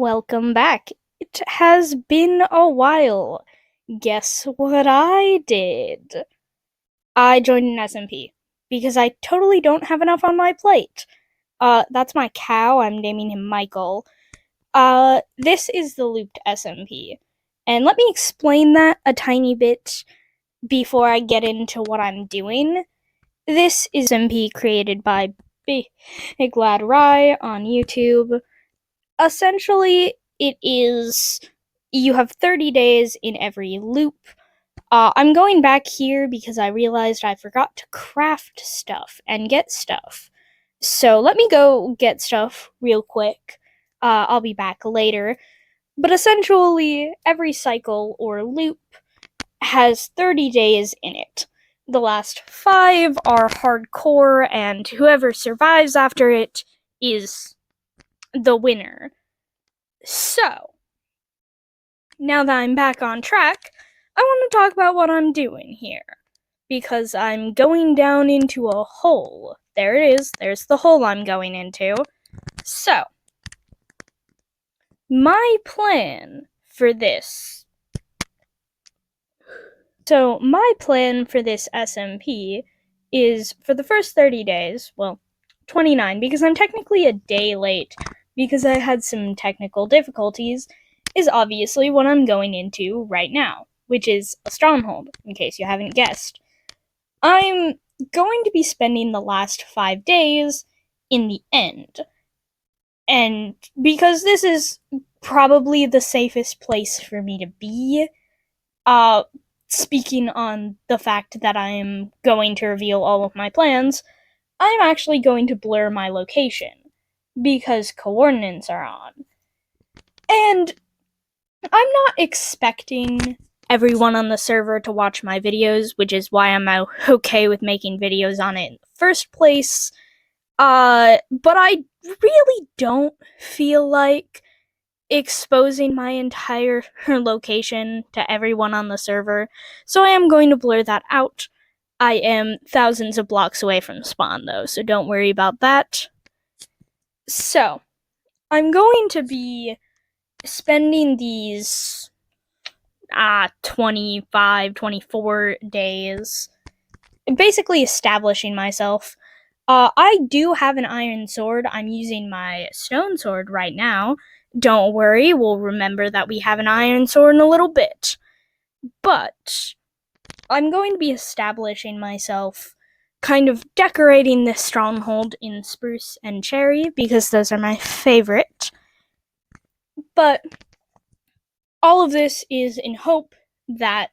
Welcome back. It has been a while. Guess what I did? I joined an SMP because I totally don't have enough on my plate. That's my cow. I'm naming him Michael. This is the looped SMP. And let me explain that a tiny bit before I get into what I'm doing. This is SMP created by Big Lad Rye on YouTube. Essentially, it is you have 30 days in every loop. I'm going back here because I realized I forgot to craft stuff and get stuff. So let me go get stuff real quick. I'll be back later. But essentially, every cycle or loop has 30 days in it. The last 5 are hardcore, and whoever survives after it is the winner. So, now that I'm back on track, I want to talk about what I'm doing here. Because I'm going down into a hole. There it is. There's the hole I'm going into. So, my plan for this. my plan for this SMP is for the first 30 days, well, 29, because I'm technically a day late because I had some technical difficulties, is obviously what I'm going into right now, which is a stronghold, in case you haven't guessed. I'm going to be spending the last 5 days in the end. And because this is probably the safest place for me to be, speaking on the fact that I am going to reveal all of my plans, I'm actually going to blur my location because coordinates are on. And I'm not expecting everyone on the server to watch my videos, which is why I'm okay with making videos on it in the first place. But I really don't feel like exposing my entire location to everyone on the server, so I am going to blur that out. I am thousands of blocks away from spawn, though, so don't worry about that. So, I'm going to be spending these 25, 24 days basically establishing myself. I do have an iron sword. I'm using my stone sword right now. Don't worry, we'll remember that we have an iron sword in a little bit. But I'm going to be establishing myself, kind of decorating this stronghold in spruce and cherry, because those are my favorite. But all of this is in hope that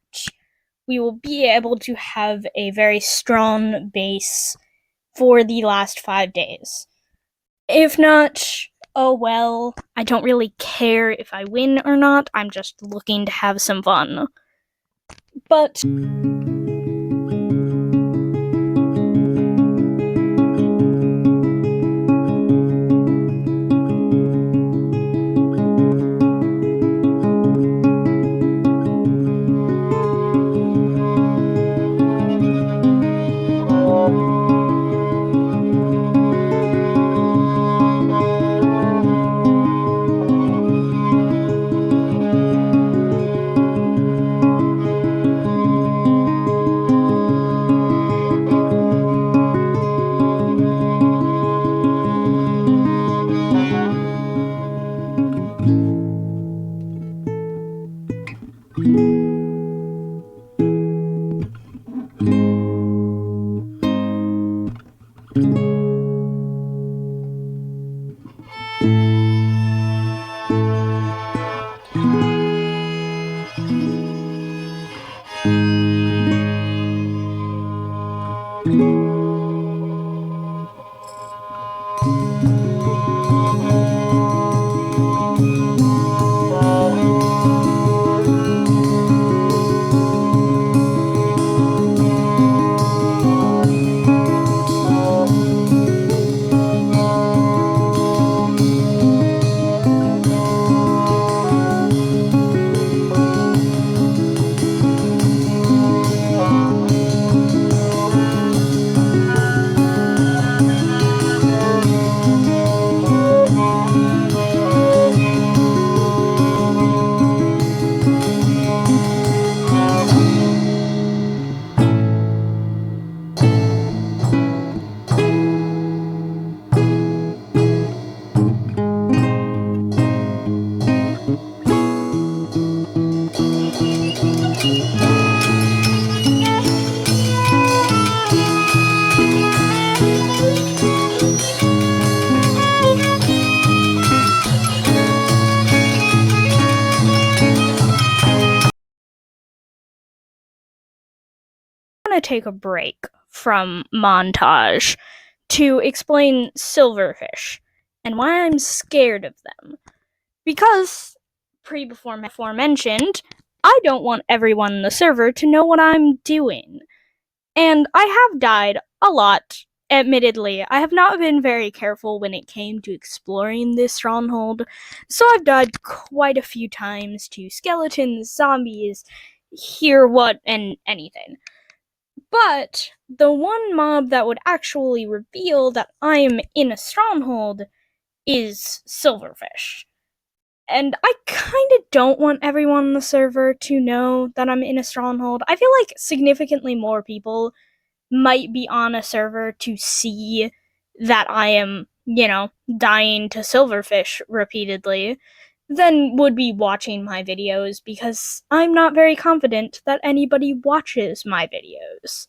we will be able to have a very strong base for the last 5 days. If not, oh well, I don't really care if I win or not, I'm just looking to have some fun. But to take a break from montage to explain silverfish and why I'm scared of them. Because, before mentioned, I don't want everyone in the server to know what I'm doing. And I have died a lot, admittedly. I have not been very careful when it came to exploring this stronghold, so I've died quite a few times to skeletons, zombies, and anything. But the one mob that would actually reveal that I am in a stronghold is silverfish. And I kind of don't want everyone on the server to know that I'm in a stronghold. I feel like significantly more people might be on a server to see that I am, dying to silverfish repeatedly than would be watching my videos, because I'm not very confident that anybody watches my videos.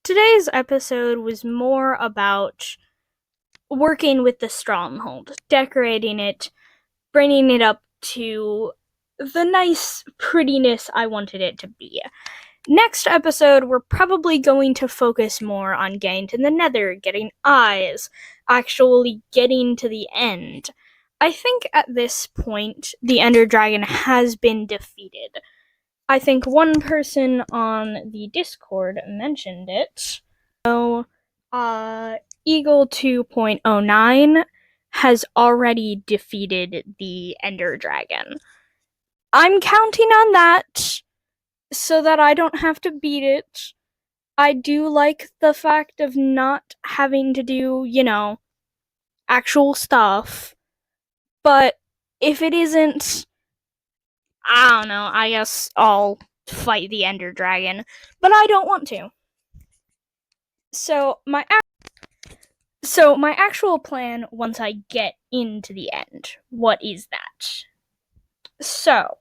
Today's episode was more about working with the stronghold, decorating it, bringing it up to the nice prettiness I wanted it to be. Next episode, we're probably going to focus more on getting to the nether, getting eyes, actually getting to the end. I think at this point, the Ender Dragon has been defeated. I think one person on the Discord mentioned it. So, Eagle 2.09 has already defeated the Ender Dragon. I'm counting on that so that I don't have to beat it. I do like the fact of not having to do, actual stuff. But if it isn't, I don't know, I guess I'll fight the Ender Dragon. But I don't want to. So my actual plan once I get into the end, what is that? So,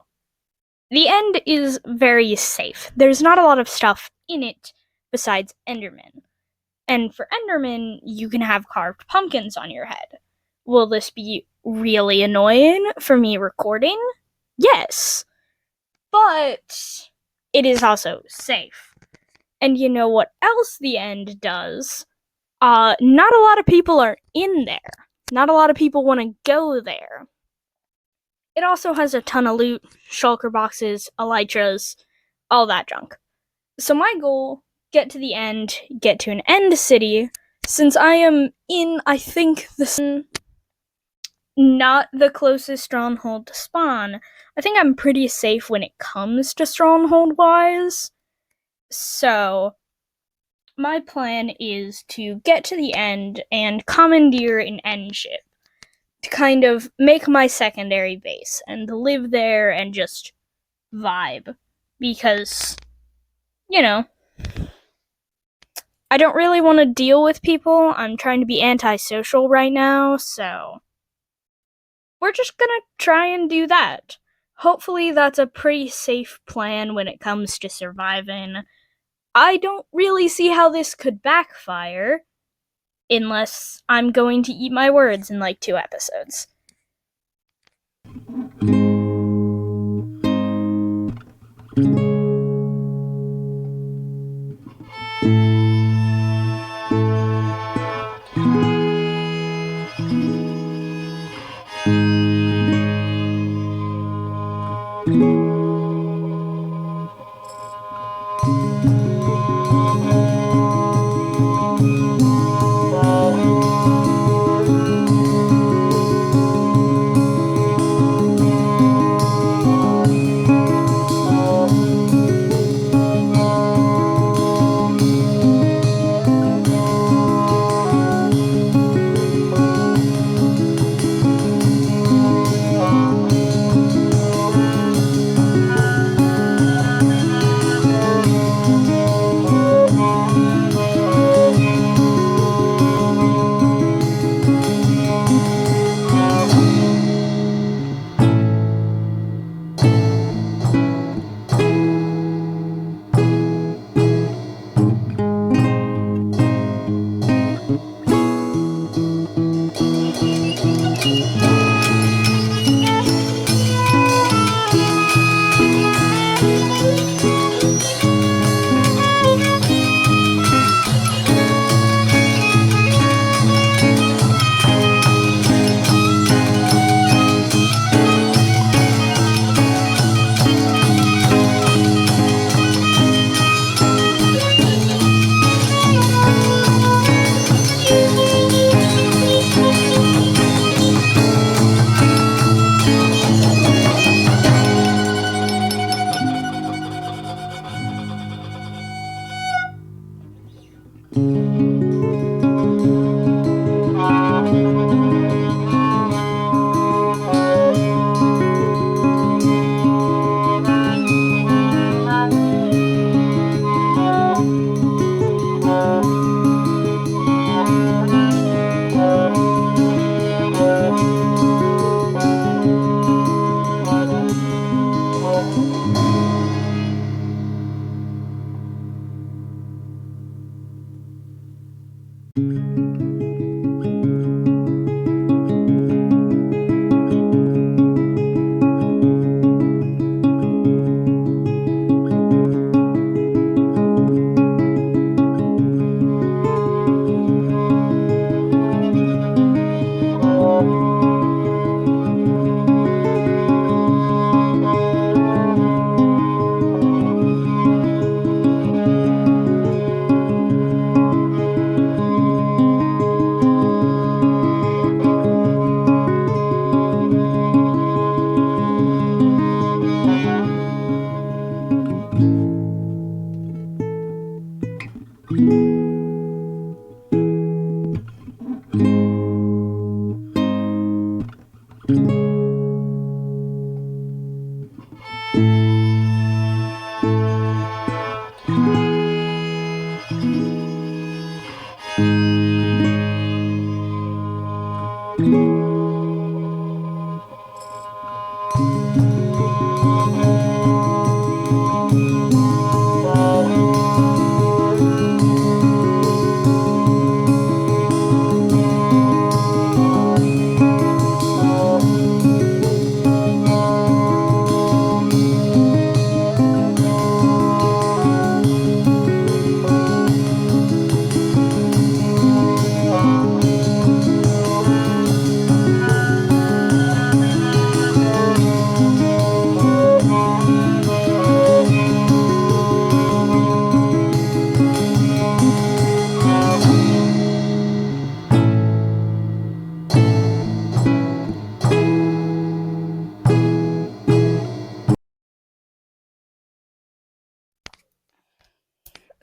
the end is very safe. There's not a lot of stuff in it besides Endermen. And for Endermen, you can have carved pumpkins on your head. Will this be really annoying for me recording? Yes. But it is also safe. And you know what else the end does? Not a lot of people are in there. Not a lot of people want to go there. It also has a ton of loot, shulker boxes, elytras, all that junk. So my goal, get to the end, get to an end city, since I am in, I think, not the closest stronghold to spawn. I think I'm pretty safe when it comes to stronghold-wise. So, my plan is to get to the end and commandeer an end ship to kind of make my secondary base and live there and just vibe. because, you know, I don't really want to deal with people. I'm trying to be antisocial right now, so we're just gonna try and do that. Hopefully, that's a pretty safe plan when it comes to surviving. I don't really see how this could backfire unless I'm going to eat my words in like 2 episodes.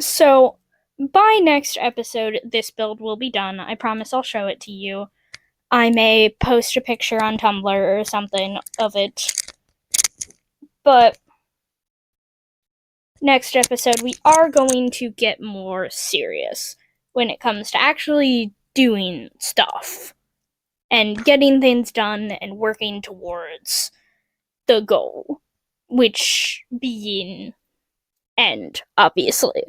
So, by next episode, this build will be done. I promise I'll show it to you. I may post a picture on Tumblr or something of it. But next episode, we are going to get more serious when it comes to actually doing stuff and getting things done and working towards the goal, which being end, obviously.